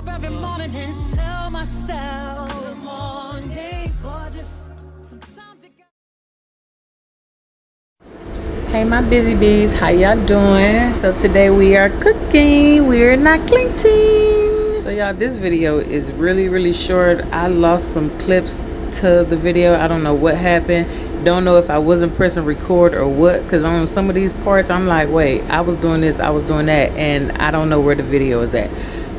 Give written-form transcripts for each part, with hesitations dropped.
up every morning and tell myself, good morning, gorgeous. Sometimes you got. Hey my busy bees, how y'all doing? So today we are cooking, we're not cleaning. So y'all, this video is really short. I lost some clips to the video. I don't know what happened. Don't know if I wasn't pressing record or what, because on some of these parts I'm like, wait, I was doing this, I was doing that, and I don't know where the video is at.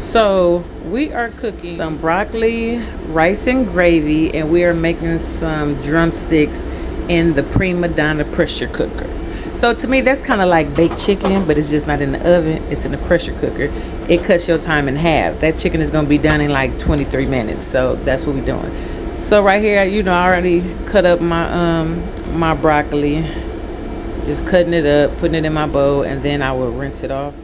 So we are cooking some broccoli, rice and gravy, and we are making some drumsticks in the Premadonna pressure cooker. So to me, that's kind of like baked chicken, but it's just not in the oven. It's in the pressure cooker. It cuts your time in half. That chicken is going to be done in like 23 minutes. So that's what we're doing. So right here, you know, I already cut up my my broccoli. Just cutting it up, putting it in my bowl, and then I will rinse it off.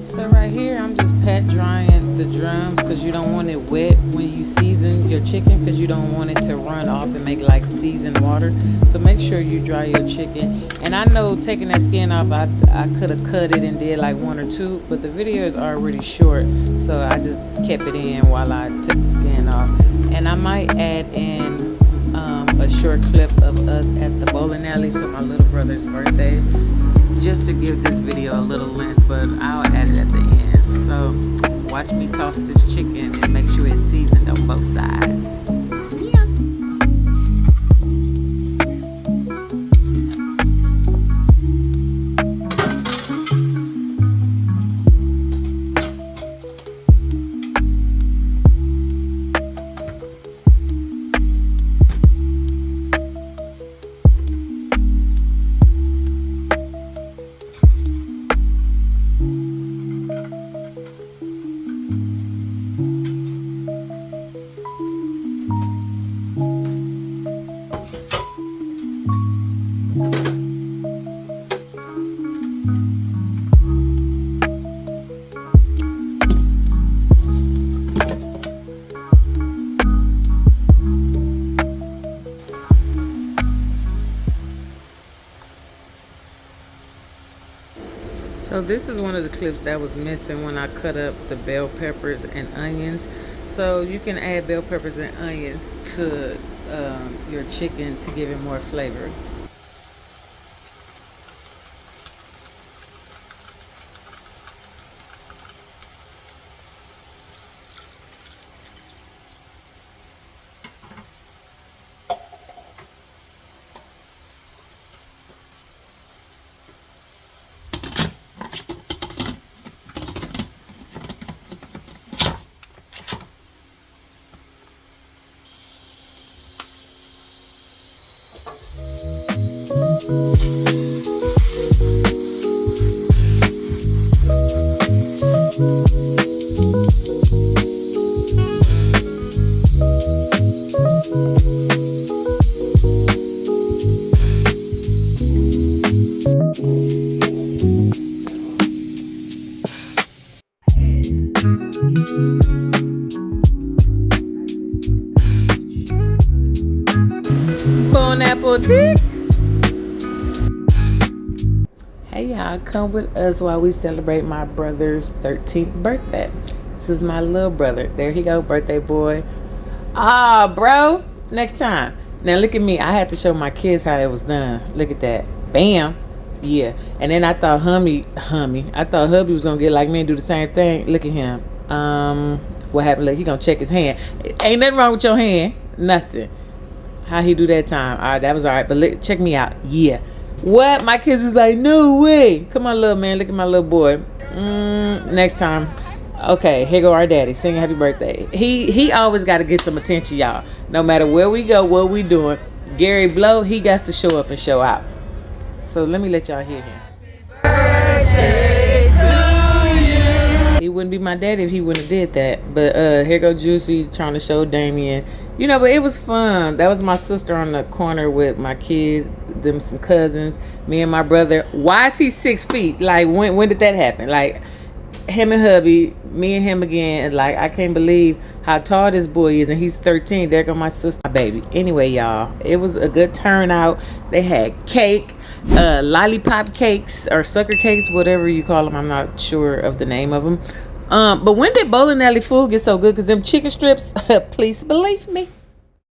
So right here, I'm just pat drying the drums because you don't want it wet when you season your chicken, because you don't want it to run off and make like seasoned water. So make sure you dry your chicken. And I know taking that skin off, I could have cut it and did like one or two, but the video is already short, so I just kept it in while I took the skin off. And I might add in a short clip of us at the bowling alley for my little brother's birthday, just to give this video a little length, but I'll add it at the end. So watch me toss this chicken and make sure it's seasoned on both sides. So this is one of the clips that was missing when I cut up the bell peppers and onions. So you can add bell peppers and onions to your chicken to give it more flavor. Bon appetit! Hey y'all, come with us while we celebrate my brother's 13th birthday. This is my little brother. There he go, birthday boy. Ah, bro, next time. Now look at me. I had to show my kids how it was done. Look at that. Bam. Yeah. And then I thought I thought hubby was gonna get like me and do the same thing. Look at him. What happened? Look, he gonna check his hand. Ain't nothing wrong with your hand. Nothing. How he do that time? All right, that was all right. But look, check me out. Yeah. What? My kids was like, no way. Come on, little man. Look at my little boy. Next time. Okay, here go our daddy singing happy birthday. He always got to get some attention, y'all. No matter where we go, what we doing. Gary Blow, he got to show up and show out. So let me let y'all hear him. He wouldn't be my daddy if he wouldn't have did that. But here go Juicy trying to show Damien. You know, but it was fun. That was my sister on the corner with my kids, them some cousins, me and my brother. Why is he 6 feet? Like, when did that happen? Like, him and hubby, me and him again. Like, I can't believe how tall this boy is. And he's 13. There go my sister, my baby. Anyway, y'all, it was a good turnout. They had cake. Lollipop cakes or sucker cakes, whatever you call them. I'm not sure of the name of them. But when did Bowling Alley food get so good? Because them chicken strips, please believe me.